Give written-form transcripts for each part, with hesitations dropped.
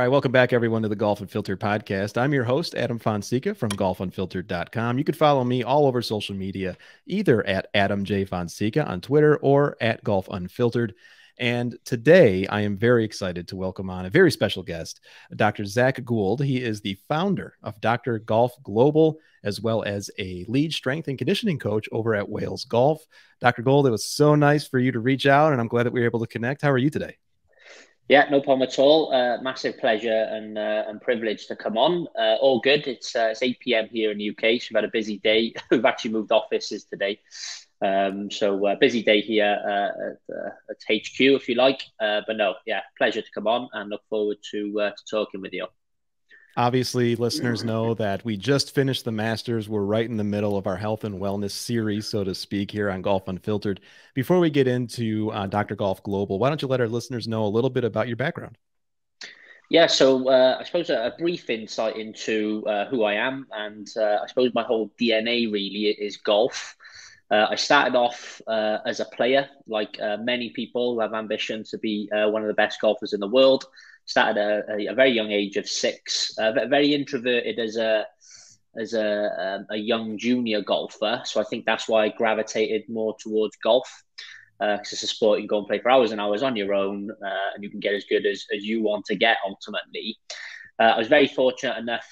right, welcome back everyone to the Golf Unfiltered podcast. I'm your host, Adam Fonseca from golfunfiltered.com. You can follow me all over social media, either at Adam J. Fonseca on Twitter or at Golf Unfiltered. And today I am very excited to welcome on a very special guest, Dr. Zach Gould. He is the founder of Dr. Golf Global, as well as a lead strength and conditioning coach over at Wales Golf. Dr. Gould, it was so nice for you to reach out, and I'm glad that we were able to connect. How are you today? Yeah, no problem at all. Massive pleasure and privilege to come on. All good. It's 8 p.m. here in the UK, so we've had a busy day. We've actually moved offices today. So busy day here at HQ, if you like. But no, yeah, pleasure to come on and look forward to talking with you. Obviously, listeners know that we just finished the Masters. We're right in the middle of our health and wellness series, so to speak, here on Golf Unfiltered. Before we get into Dr. Golf Global, why don't you let our listeners know a little bit about your background? Yeah, so I suppose a brief insight into who I am, and I suppose my whole DNA really is golf. I started off as a player, like many people who have ambition to be one of the best golfers in the world. Started at a very young age of 6. Very introverted as a young junior golfer, so I think that's why I gravitated more towards golf. Because it's a sport you can go and play for hours and hours on your own, and you can get as good as you want to get ultimately. I was very fortunate enough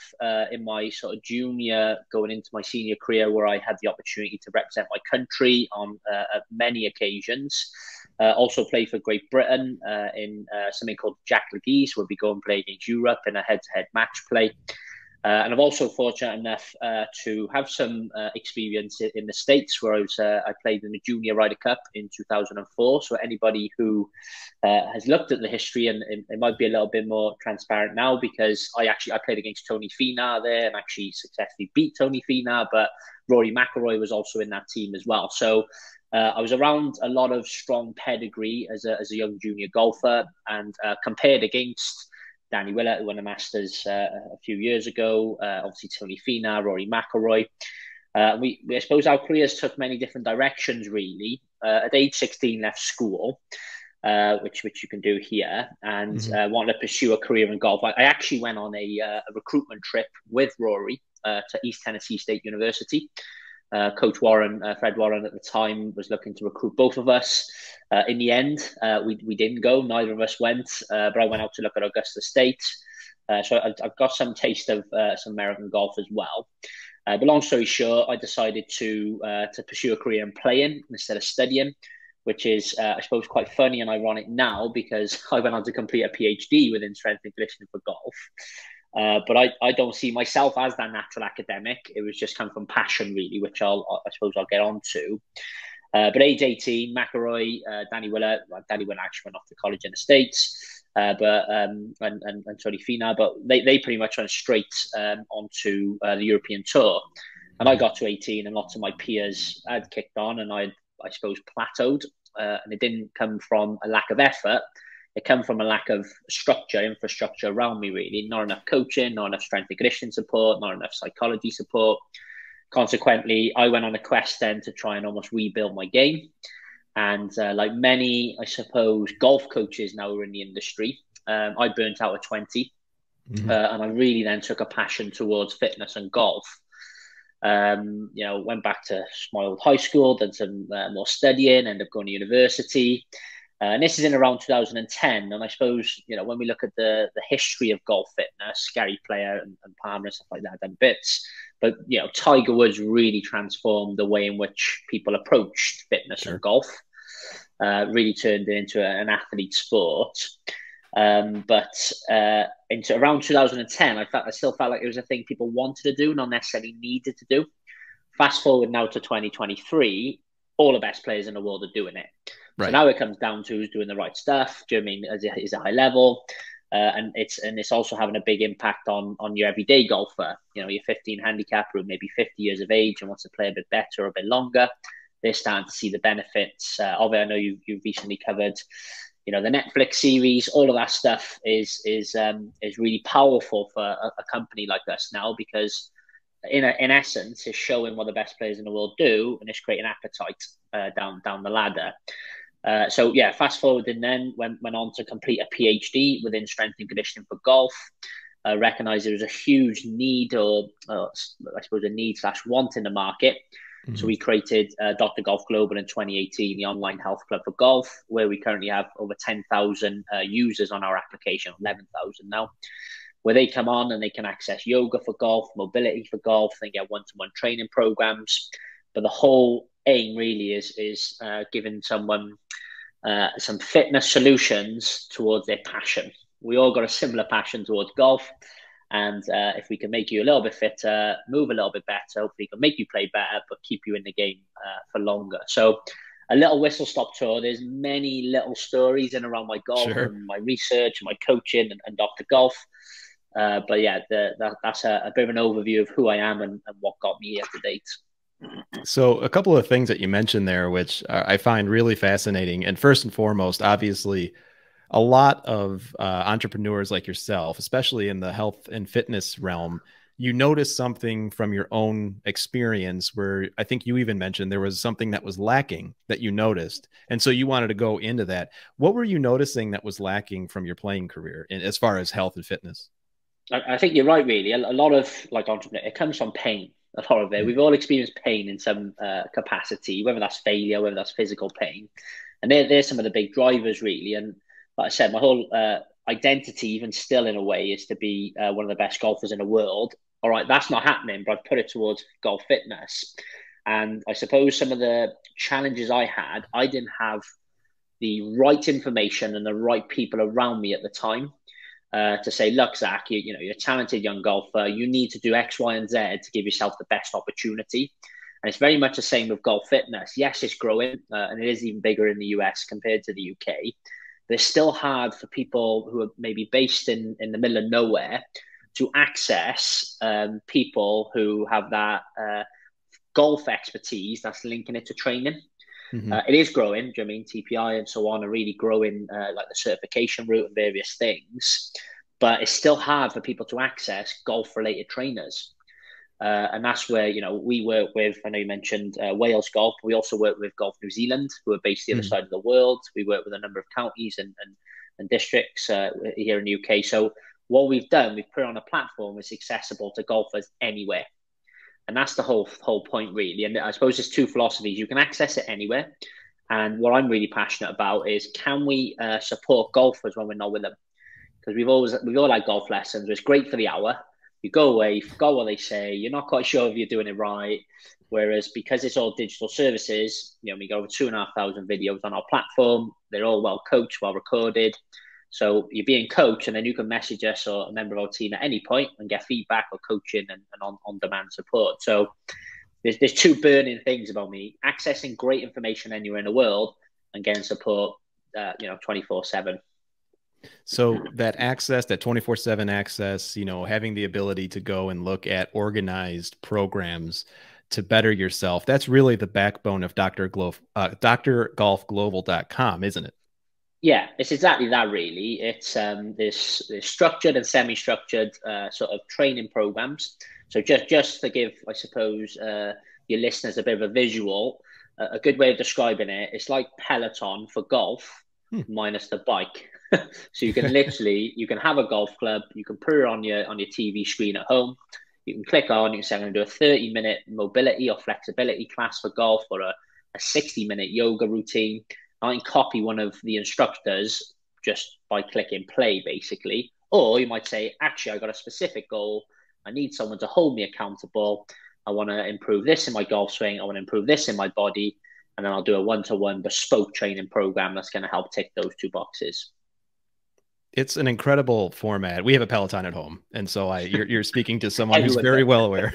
in my sort of junior going into my senior career where I had the opportunity to represent my country on many occasions. Also play for Great Britain in something called Jack Leagues, where we go and play against Europe in a head-to-head match play. And I'm also fortunate enough to have some experience in the States where I played in the Junior Ryder Cup in 2004. So anybody who has looked at the history, and it might be a little bit more transparent now because I played against Tony Finau there and actually successfully beat Tony Finau, but Rory McIlroy was also in that team as well. So I was around a lot of strong pedigree as a young junior golfer and compared against Danny Willett, who won the Masters a few years ago. Obviously, Tony Finau, Rory McIlroy. I suppose our careers took many different directions, really. At age 16, left school, which you can do here, and wanted to pursue a career in golf. I actually went on a recruitment trip with Rory to East Tennessee State University. Coach Warren, Fred Warren at the time, was looking to recruit both of us. In the end, we didn't go. Neither of us went, but I went out to look at Augusta State. So I've got some taste of some American golf as well. But long story short, I decided to pursue a career in playing instead of studying, which is, I suppose, quite funny and ironic now because I went on to complete a PhD within strength and conditioning for golf. But I don't see myself as that natural academic. It was just come from passion, really, which I suppose I'll get on to. But age 18, McIlroy, Danny Willett actually went off to college in the States, and Tony Finau, but they pretty much went straight onto the European Tour. And I got to 18 and lots of my peers had kicked on and I suppose plateaued. And it didn't come from a lack of effort. It came from a lack of infrastructure around me, really. Not enough coaching, not enough strength and conditioning support, not enough psychology support. Consequently, I went on a quest then to try and almost rebuild my game. And like many, I suppose, golf coaches now are in the industry, I burnt out at 20. And I really then took a passion towards fitness and golf. Went back to my old high school, done some more studying, ended up going to university. And this is in around 2010. And I suppose, when we look at the history of golf fitness, Gary Player and Palmer and stuff like that have done bits. But, Tiger Woods really transformed the way in which people approached fitness and golf, really turned it into an athlete sport. But into around 2010, I still felt like it was a thing people wanted to do, not necessarily needed to do. Fast forward now to 2023, all the best players in the world are doing it. Right. So now it comes down to who's doing the right stuff. Do you know what I mean? Is a high level, and it's also having a big impact on your everyday golfer. Your 15 handicapper who may be 50 years of age and wants to play a bit better or a bit longer. They're starting to see the benefits of it. I know you've recently covered, the Netflix series. All of that stuff is really powerful for a company like us now because in essence, is showing what the best players in the world do, and it's creating appetite down the ladder. So yeah, fast forwarding then went on to complete a PhD within strength and conditioning for golf. Recognized there was a huge need, or I suppose a need slash want in the market. So we created Dr. Golf Global in 2018, the online health club for golf, where we currently have over 10,000 users on our application, 11,000 now, where they come on and they can access yoga for golf, mobility for golf, they get one-to-one training programs. But the whole aim really is giving someone some fitness solutions towards their passion. We all got a similar passion towards golf. And if we can make you a little bit fitter, move a little bit better, hopefully we can make you play better, but keep you in the game for longer. So a little whistle stop tour. There's many little stories in around my golf and my research and my coaching and Dr. Golf. But yeah, that's a bit of an overview of who I am and what got me here to date. So a couple of things that you mentioned there, which I find really fascinating. And first and foremost, obviously, a lot of entrepreneurs like yourself, especially in the health and fitness realm, you notice something from your own experience where I think you even mentioned there was something that was lacking that you noticed. And so you wanted to go into that. What were you noticing that was lacking from your playing career as far as health and fitness? I think you're right, really. A lot of like entrepreneur, it comes from pain. A lot of it. We've all experienced pain in some capacity, whether that's failure, whether that's physical pain. And they're some of the big drivers, really. And like I said, my whole identity, even still in a way, is to be one of the best golfers in the world. All right, that's not happening, but I've put it towards golf fitness. And I suppose some of the challenges I had, I didn't have the right information and the right people around me at the time to say, look, Zach, you're a talented young golfer. You need to do X, Y, and Z to give yourself the best opportunity. And it's very much the same with golf fitness. Yes, it's growing, and it is even bigger in the US compared to the UK. But it's still hard for people who are maybe based in the middle of nowhere to access people who have that golf expertise that's linking it to training. It is growing. Do you know what I mean? TPI and so on are really growing, like the certification route and various things. But it's still hard for people to access golf-related trainers. And that's where, we work with, I know you mentioned Wales Golf. We also work with Golf New Zealand, who are based the other side of the world. We work with a number of counties and districts here in the UK. So what we've done, we've put on a platform that's accessible to golfers anywhere. And that's the whole point, really. And I suppose there's two philosophies. You can access it anywhere. And what I'm really passionate about is, can we support golfers when we're not with them? Because we've all had golf lessons. It's great for the hour. You go away, forgot what they say. You're not quite sure if you're doing it right. Whereas because it's all digital services, we got over 2,500 videos on our platform. They're all well coached, well recorded. So you're being coached, and then you can message us or a member of our team at any point and get feedback or coaching and on-demand support. So there's two burning things about me: accessing great information anywhere in the world and getting support, 24/7. So that access, that 24/7 access, having the ability to go and look at organized programs to better yourself, that's really the backbone of drgolfglobal.com, isn't it? Yeah, it's exactly that, really. It's this structured and semi-structured sort of training programs. So just to give, I suppose, your listeners a bit of a visual, a good way of describing it, it's like Peloton for golf minus the bike. So you can have a golf club, you can put it on your TV screen at home, you can click on, you can say, I'm going to do a 30-minute mobility or flexibility class for golf, or a 60-minute yoga routine. I can copy one of the instructors just by clicking play, basically. Or you might say, actually, I got a specific goal. I need someone to hold me accountable. I want to improve this in my golf swing. I want to improve this in my body. And then I'll do a one-to-one bespoke training program that's going to help tick those two boxes. It's an incredible format. We have a Peloton at home. And so you're speaking to someone who's very well aware,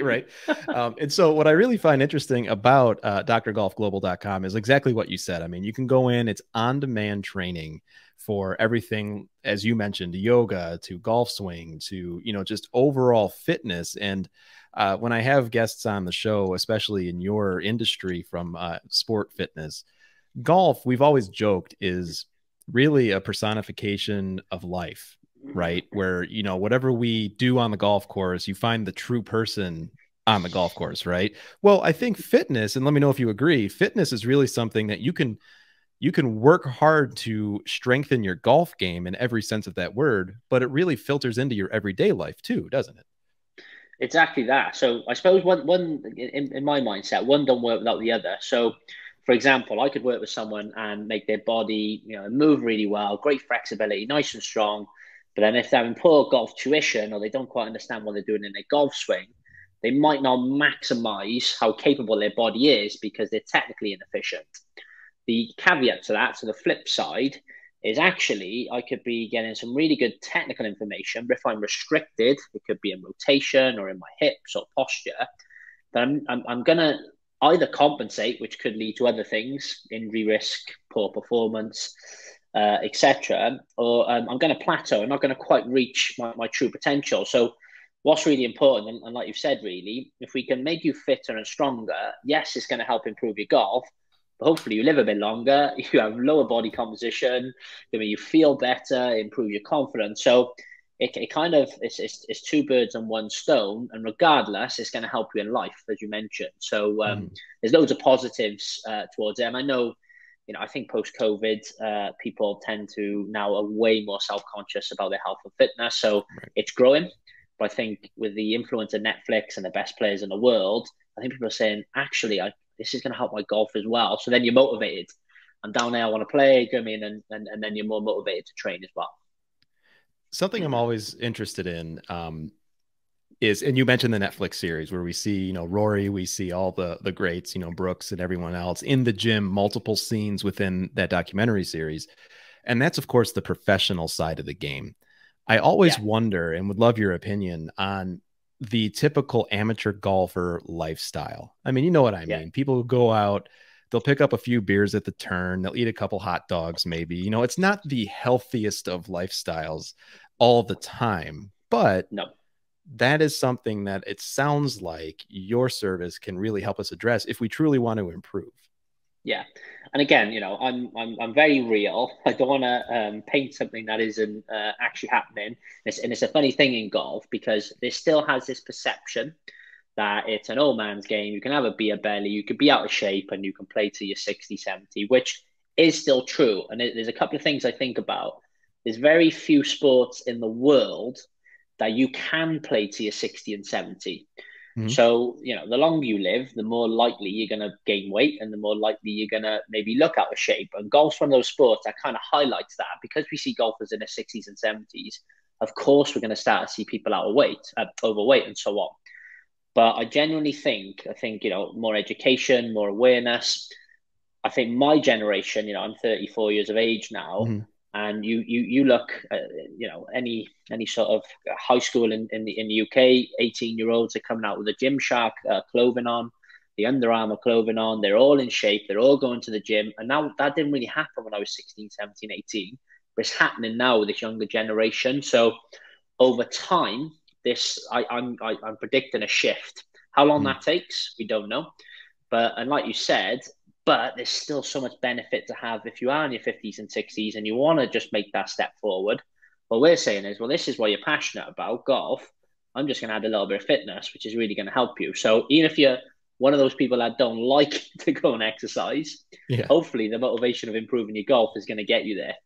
right? And so what I really find interesting about drgolfglobal.com is exactly what you said. I mean, you can go in, it's on-demand training for everything, as you mentioned, yoga to golf swing to, just overall fitness. And when I have guests on the show, especially in your industry from sport fitness, golf, we've always joked, is really a personification of life, right? Where, whatever we do on the golf course, you find the true person on the golf course, right? Well, I think fitness, and let me know if you agree, fitness is really something that you can you can work hard to strengthen your golf game in every sense of that word, but it really filters into your everyday life too, doesn't it? Exactly that. So I suppose one in my mindset, one don't work without the other. So, for example, I could work with someone and make their body, move really well, great flexibility, nice and strong. But then if they're having poor golf tuition or they don't quite understand what they're doing in their golf swing, they might not maximize how capable their body is because they're technically inefficient. The caveat to that, to the flip side, is actually I could be getting some really good technical information, but if I'm restricted, it could be in rotation or in my hips or posture, then I'm going to either compensate, which could lead to other things, injury risk, poor performance, etc., or I'm going to plateau. I'm not going to quite reach my true potential. So what's really important, and like you've said, really, if we can make you fitter and stronger, yes, it's going to help improve your golf, but hopefully you live a bit longer, you have lower body composition, you feel better, improve your confidence. So it kind of it's two birds on one stone, and regardless, it's going to help you in life, as you mentioned. So there's loads of positives towards it. And I know, I think post COVID, people tend to now are way more self conscious about their health and fitness. So Right. it's growing. But I think with the influence of Netflix and the best players in the world, I think people are saying, actually, this is going to help my golf as well. So then you're motivated. I'm down there, I want to play, go in, and then you're more motivated to train as well. Something I'm always interested in is, and you mentioned the Netflix series where we see, Rory, we see all the greats, Brooks and everyone else in the gym, multiple scenes within that documentary series. And that's, of course, the professional side of the game. I always Yeah, wonder and would love your opinion on the typical amateur golfer lifestyle. I mean, you know what I yeah, mean? People who go out, they'll pick up a few beers at the turn, they'll eat a couple hot dogs, maybe. It's not the healthiest of lifestyles all the time, but no. that is something that it sounds like your service can really help us address if we truly want to improve. Yeah, and again, I'm very real. I don't want to paint something that isn't actually happening. And it's a funny thing in golf because there still has this perception that it's an old man's game. You can have a beer belly, you could be out of shape, and you can play to your 60, 70, which is still true. And there's a couple of things I think about. There's very few sports in the world that you can play to your 60 and 70. Mhm. So, the longer you live, the more likely you're going to gain weight and the more likely you're going to maybe look out of shape. And golf's one of those sports that kind of highlights that because we see golfers in their 60s and 70s. Of course, we're going to start to see people out of weight, overweight, and so on. But I genuinely think, more education, more awareness. I think my generation, I'm 34 years of age now, Mhm. and you look at, any sort of high school in the UK, 18-year-olds are coming out with the Gymshark clothing on, the Under Armour clothing on. They're all in shape. They're all going to the gym. And now that didn't really happen when I was 16, 17, 18, but it's happening now with this younger generation. So over time, I'm predicting a shift. How long Mhm. that takes, we don't know. And like you said, but there's still so much benefit to have if you are in your 50s and 60s and you want to just make that step forward. What we're saying is, well, this is what you're passionate about, golf. I'm just going to add a little bit of fitness, which is really going to help you. So even if you're one of those people that don't like to go and exercise, Yeah. hopefully the motivation of improving your golf is going to get you there.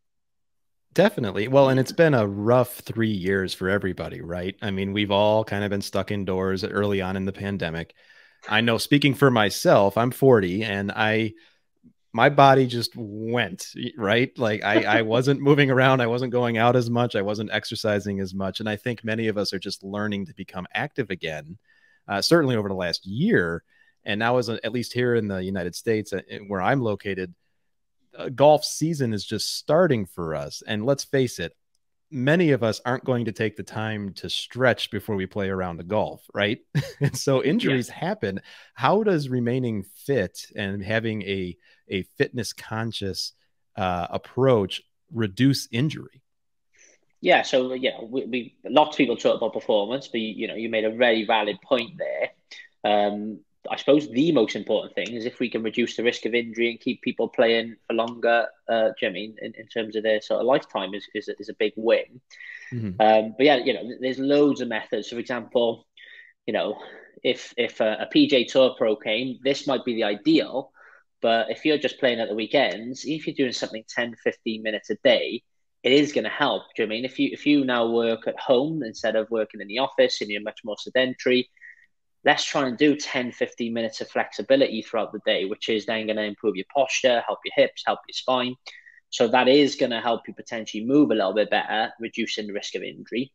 Definitely. Well, and it's been a rough 3 years for everybody, right? I mean, we've all kind of been stuck indoors early on in the pandemic. I know speaking for myself, I'm 40 and my body just went, right? Like I wasn't moving around, I wasn't going out as much, I wasn't exercising as much. And I think many of us are just learning to become active again, certainly over the last year. And now, at least here in the United States, where I'm located, golf season is just starting for us. And let's face it, many of us aren't going to take the time to stretch before we play around the golf, right? And so Yeah. injuries happen. How does remaining fit and having a fitness conscious approach reduce injury? Yeah, so we lots of people talk about performance, but you made a very valid point there. I suppose the most important thing is if we can reduce the risk of injury and keep people playing for longer. Do you know what I mean in terms of their sort of lifetime is a big win. Mhm. But yeah, there's loads of methods. So for example, you know, if a PJ Tour pro came, this might be the ideal. But if you're just playing at the weekends, if you're doing something 10, 15 minutes a day, it is going to help. Do you know what I mean? If you now work at home instead of working in the office and you're much more sedentary, let's try and do 10, 15 minutes of flexibility throughout the day, which is then going to improve your posture, help your hips, help your spine. So that is going to help you potentially move a little bit better, reducing the risk of injury.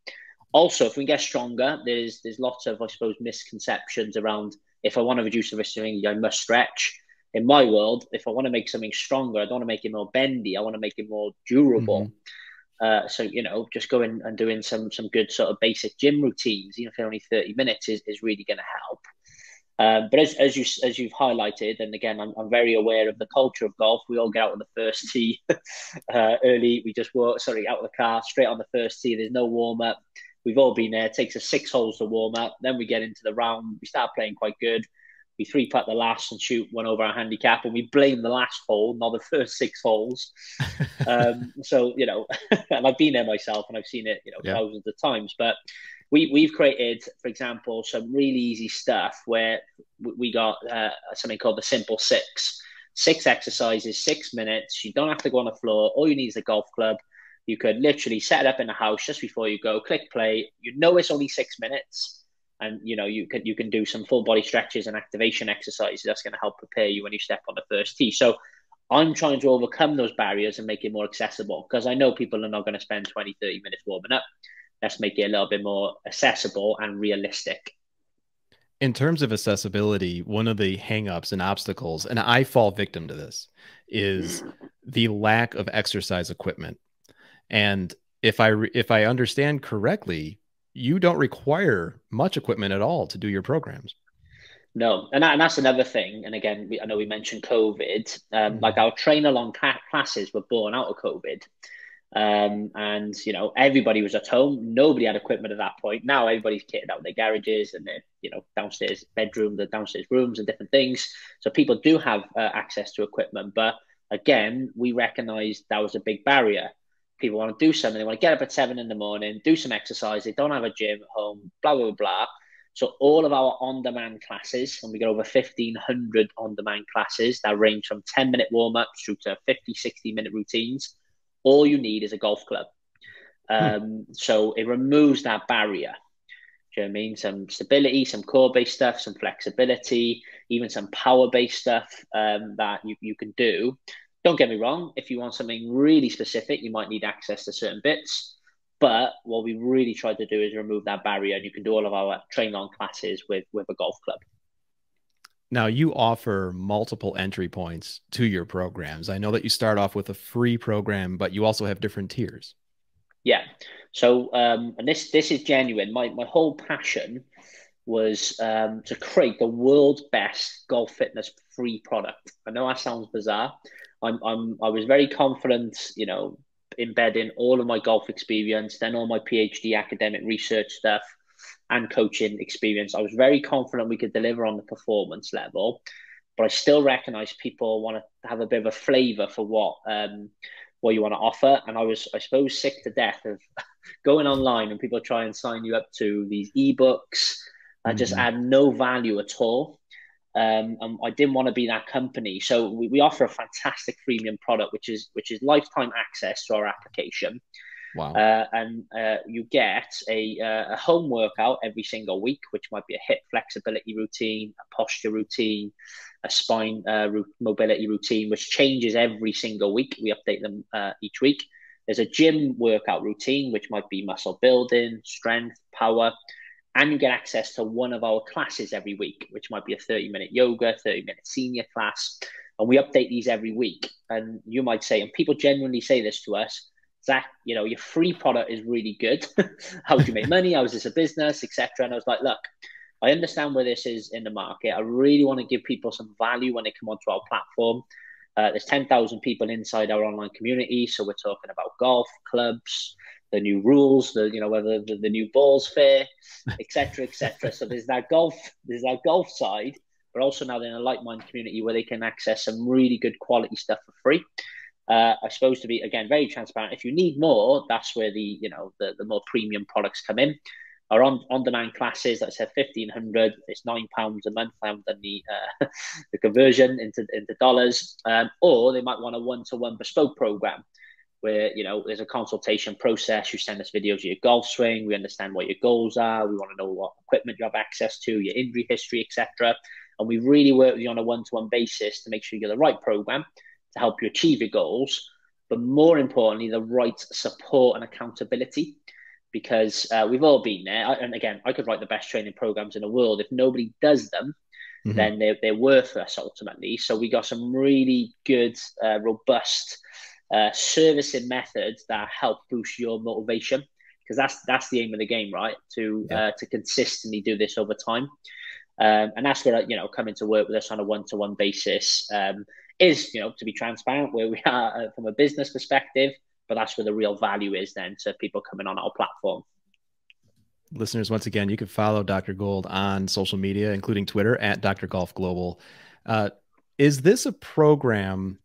Also, if we get stronger, there's lots of, I suppose, misconceptions around if I want to reduce the risk of injury, I must stretch. In my world, if I want to make something stronger, I don't want to make it more bendy. I want to make it more durable. Mm-hmm. So, just going and doing some good sort of basic gym routines, even if they're only 30 minutes, is really going to help. But as you've highlighted, and again, I'm very aware of the culture of golf. We all get out on the first tee early. We just walk, out of the car, straight on the first tee. There's no warm up. We've all been there. It takes us 6 holes to warm up. Then we get into the round. We start playing quite good. We 3-putt the last and shoot one over our handicap, and we blame the last hole, not the first 6 holes. So, and I've been there myself, and I've seen it, thousands of times. But we've created, for example, some really easy stuff where we got something called the Simple Six. 6 exercises, 6 minutes. You don't have to go on the floor. All you need is a golf club. You could literally set it up in the house just before you go, click play. It's only 6 minutes. And, you can do some full body stretches and activation exercises. That's going to help prepare you when you step on the first tee. So I'm trying to overcome those barriers and make it more accessible, because I know people are not going to spend 20, 30 minutes warming up. Let's make it a little bit more accessible and realistic. In terms of accessibility, one of the hangups and obstacles, and I fall victim to this, is the lack of exercise equipment. And if I understand correctly, you don't require much equipment at all to do your programs. No, and that's another thing. And again, I know we mentioned COVID. Like our train along classes were born out of COVID. And everybody was at home. Nobody had equipment at that point. Now everybody's kitted out their garages and their downstairs bedroom, the downstairs rooms and different things. So people do have access to equipment. But again, we recognized that was a big barrier. People want to do something. They want to get up at 7 a.m, do some exercise. They don't have a gym at home, blah, blah, blah. So all of our on-demand classes, and we got over 1,500 on-demand classes that range from 10-minute warm-ups through to 50, 60-minute routines. All you need is a golf club. So it removes that barrier. Do you know what I mean? Some stability, some core-based stuff, some flexibility, even some power-based stuff that you can do. Don't get me wrong, if you want something really specific, you might need access to certain bits. But what we really tried to do is remove that barrier, and you can do all of our train-on classes with a golf club. Now, you offer multiple entry points to your programs. I know that you start off with a free program, but you also have different tiers. Yeah. So, and this is genuine. My whole passion was to create the world's best golf fitness free product. I know that sounds bizarre. I was very confident, embedding all of my golf experience, then all my PhD academic research stuff and coaching experience. I was very confident we could deliver on the performance level, but I still recognize people want to have a bit of a flavor for what you want to offer. And I suppose, sick to death of going online and people try and sign you up to these ebooks that just add no value at all. And I didn't want to be that company. So we offer a fantastic freemium product, which is lifetime access to our application. Wow. And you get a home workout every single week, which might be a hip flexibility routine, a posture routine, a spine mobility routine, which changes every single week. We update them each week. There's a gym workout routine, which might be muscle building, strength, power. And you get access to one of our classes every week, which might be a 30-minute yoga, 30-minute senior class. And we update these every week. And you might say, and people genuinely say this to us, Zach, your free product is really good. How do you make money? How is this a business, etc.? And I was like, look, I understand where this is in the market. I really want to give people some value when they come onto our platform. There's 10,000 people inside our online community. So we're talking about golf, clubs, the new rules, whether the new balls fair, etc., etc. So there's that golf side, but also now they're in a like-minded community where they can access some really good quality stuff for free. I suppose, to be, again, very transparent. If you need more, that's where the more premium products come in. our on-demand classes, like I said, 1,500. It's £9 a month. I haven't done the conversion into dollars. Or they might want a one-to-one bespoke program where, there's a consultation process. You send us videos of your golf swing. We understand what your goals are. We want to know what equipment you have access to, your injury history, etc. And we really work with you on a one-to-one basis to make sure you get the right program to help you achieve your goals, but more importantly, the right support and accountability. Because we've all been there. And again, I could write the best training programs in the world. If nobody does them, then they're worthless ultimately. So we got some really good, robust servicing methods that help boost your motivation, because that's the aim of the game, right? To consistently do this over time. And that's where, coming to work with us on a one-to-one basis is, to be transparent where we are from a business perspective, but that's where the real value is then to people coming on our platform. Listeners, once again, you can follow Dr. Gould on social media, including Twitter at Dr. Golf Global. Is this a program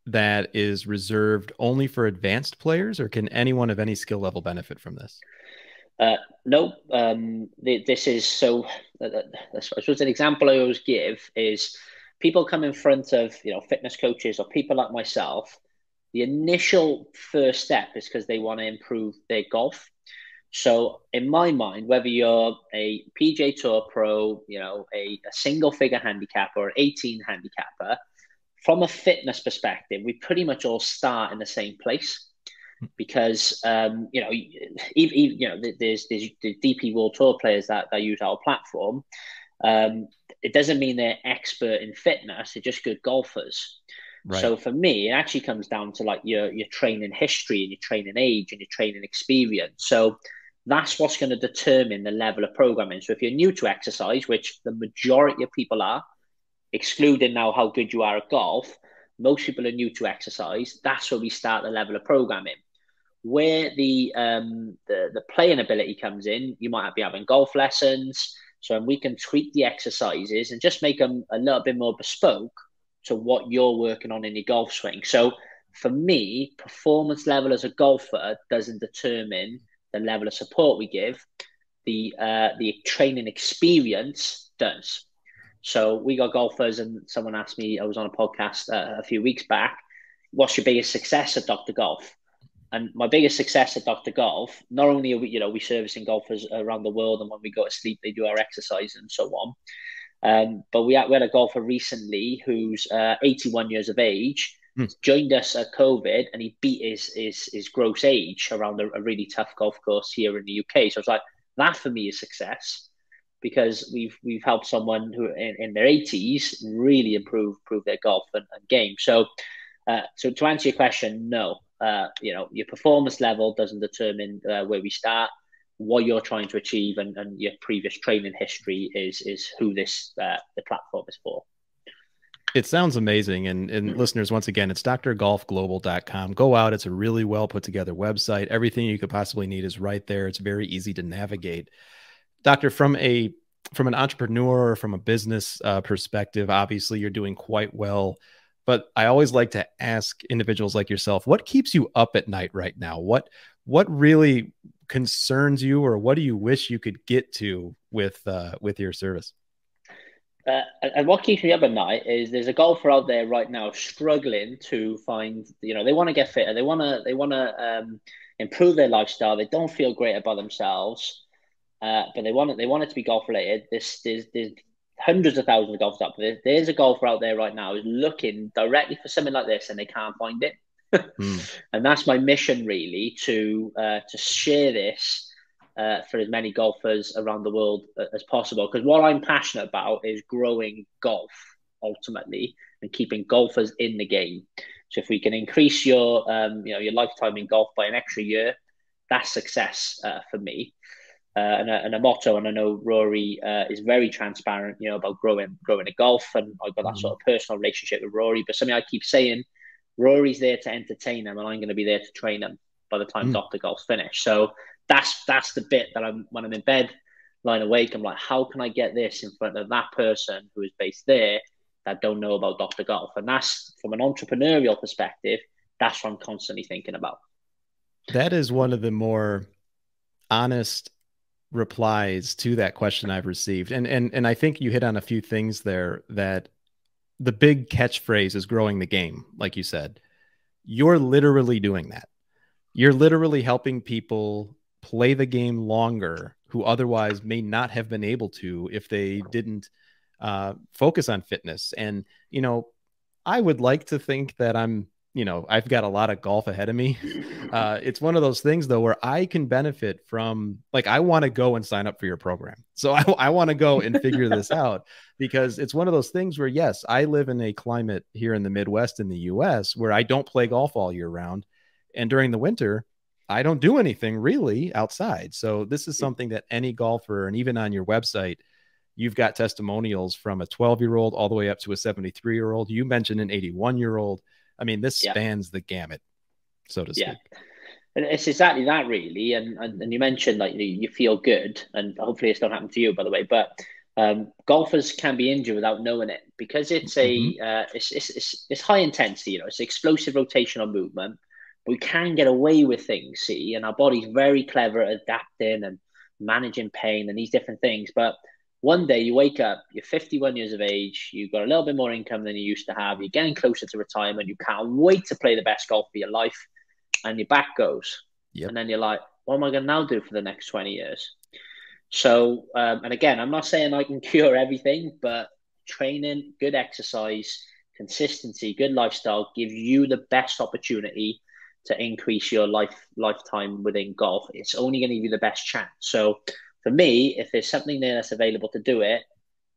that is reserved only for advanced players, or can anyone of any skill level benefit from this? No, this is so. I suppose an example I always give is people come in front of fitness coaches or people like myself. The initial first step is because they want to improve their golf. So in my mind, whether you're a PGA Tour pro, a single figure handicapper or 18 handicapper, from a fitness perspective, we pretty much all start in the same place. Because there's the DP World Tour players that use our platform. It doesn't mean they're expert in fitness; they're just good golfers. Right. So for me, it actually comes down to like your training history and your training age and your training experience. So that's what's going to determine the level of programming. So if you're new to exercise, which the majority of people are, excluding now how good you are at golf, most people are new to exercise. That's where we start the level of programming. Where the playing ability comes in, you might be having golf lessons. So we can tweak the exercises and just make them a little bit more bespoke to what you're working on in your golf swing. So for me, performance level as a golfer doesn't determine the level of support we give. The training experience does. So we got golfers, and someone asked me, I was on a podcast a few weeks back, what's your biggest success at Dr. Golf? And my biggest success at Dr. Golf, not only are we servicing golfers around the world, and when we go to sleep, they do our exercise and so on. But we had a golfer recently who's 81 years of age, joined us at COVID, and he beat his gross age around a really tough golf course here in the UK. So I was like, that for me is success, because we've helped someone who in their 80s really improve their golf and game. So to answer your question, no. Your performance level doesn't determine where we start. What you're trying to achieve and your previous training history is who the platform is for. It sounds amazing. And listeners, once again, it's drgolfglobal.com. Go out. It's a really well put together website. Everything you could possibly need is right there. It's very easy to navigate. Doctor, from an entrepreneur or from a business perspective, obviously you're doing quite well. But I always like to ask individuals like yourself, what keeps you up at night right now? What really concerns you, or what do you wish you could get to with your service? And what keeps me up at night is there's a golfer out there right now struggling to find, they want to get fitter, they want to improve their lifestyle, they don't feel great about themselves, but they want it to be golf related. There's hundreds of thousands of golfers out there. There's a golfer out there right now who's looking directly for something like this, and they can't find it. And that's my mission, really, to share this for as many golfers around the world as possible. Because what I'm passionate about is growing golf ultimately and keeping golfers in the game. So if we can increase your lifetime in golf by an extra year, that's success for me. And a motto, and I know Rory is very transparent, about growing a golf, and I've got that sort of personal relationship with Rory. But something I keep saying, Rory's there to entertain them, and I'm going to be there to train them by the time Dr. Golf's finished. So that's the bit that when I'm in bed, lying awake, I'm like, how can I get this in front of that person who is based there that don't know about Dr. Golf? And that's, from an entrepreneurial perspective, that's what I'm constantly thinking about. That is one of the more honest replies to that question I've received. And I think you hit on a few things there, that the big catchphrase is growing the game, like you said. You're literally doing that. You're literally helping people play the game longer who otherwise may not have been able to if they didn't focus on fitness. And, I would like to think that I've got a lot of golf ahead of me. It's one of those things, though, where I can benefit from, like, I want to go and sign up for your program. So I want to go and figure this out, because it's one of those things where, yes, I live in a climate here in the Midwest in the US where I don't play golf all year round. And during the winter, I don't do anything really outside. So this is something that any golfer, and even on your website, you've got testimonials from a 12-year-old all the way up to a 73-year-old. You mentioned an 81-year-old. I mean, this spans the gamut, so to speak. And it's exactly that, really. And you mentioned, like, you feel good, and hopefully it's not happened to you, by the way. But golfers can be injured without knowing it, because it's it's high intensity. It's explosive rotational movement. But we can get away with things, see, and our body's very clever at adapting and managing pain and these different things. But one day you wake up, you're 51 years of age, you've got a little bit more income than you used to have, you're getting closer to retirement, you can't wait to play the best golf of your life, and your back goes. Yep. And then you're like, what am I going to now do for the next 20 years? So, and again, I'm not saying I can cure everything, but training, good exercise, consistency, good lifestyle gives you the best opportunity to increase your lifetime within golf. It's only going to give you the best chance. So for me, if there's something there that's available to do it,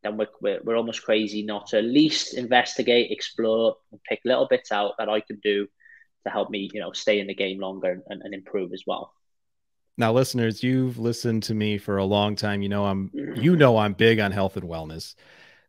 then we're almost crazy not to at least investigate, explore, and pick little bits out that I can do to help me, stay in the game longer and improve as well. Now, listeners, you've listened to me for a long time. I'm big on health and wellness.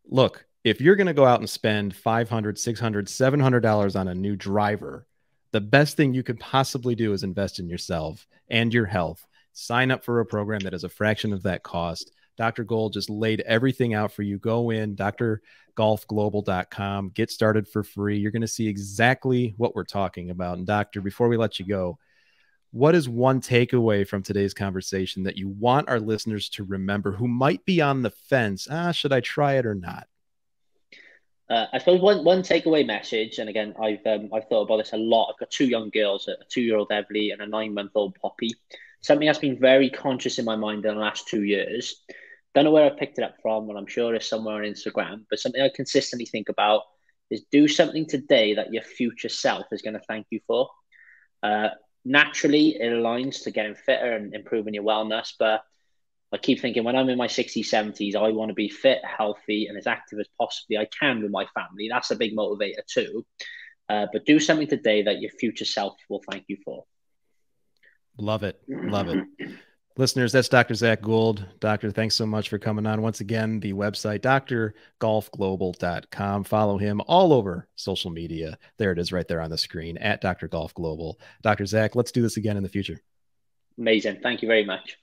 Look, if you're going to go out and spend $500, $600, $700 on a new driver, the best thing you could possibly do is invest in yourself and your health. Sign up for a program that is a fraction of that cost. Dr. Gould just laid everything out for you. Go in, drgolfglobal.com, get started for free. You're going to see exactly what we're talking about. And doctor, before we let you go, what is one takeaway from today's conversation that you want our listeners to remember who might be on the fence? Should I try it or not? I suppose one takeaway message, and again, I've thought about this a lot. I've got two young girls, a 2-year-old Everly and a 9-month-old Poppy. Something that's been very conscious in my mind in the last 2 years. Don't know where I picked it up from, and I'm sure it's somewhere on Instagram, but something I consistently think about is do something today that your future self is going to thank you for. Naturally, it aligns to getting fitter and improving your wellness, but I keep thinking when I'm in my 60s, 70s, I want to be fit, healthy, and as active as possibly I can with my family. That's a big motivator too. But do something today that your future self will thank you for. Love it. Love it. Listeners, that's Dr. Zach Gould. Doctor, thanks so much for coming on. Once again, the website, drgolfglobal.com. Follow him all over social media. There it is right there on the screen, at Dr. Golf Global. Dr. Zach, let's do this again in the future. Amazing. Thank you very much.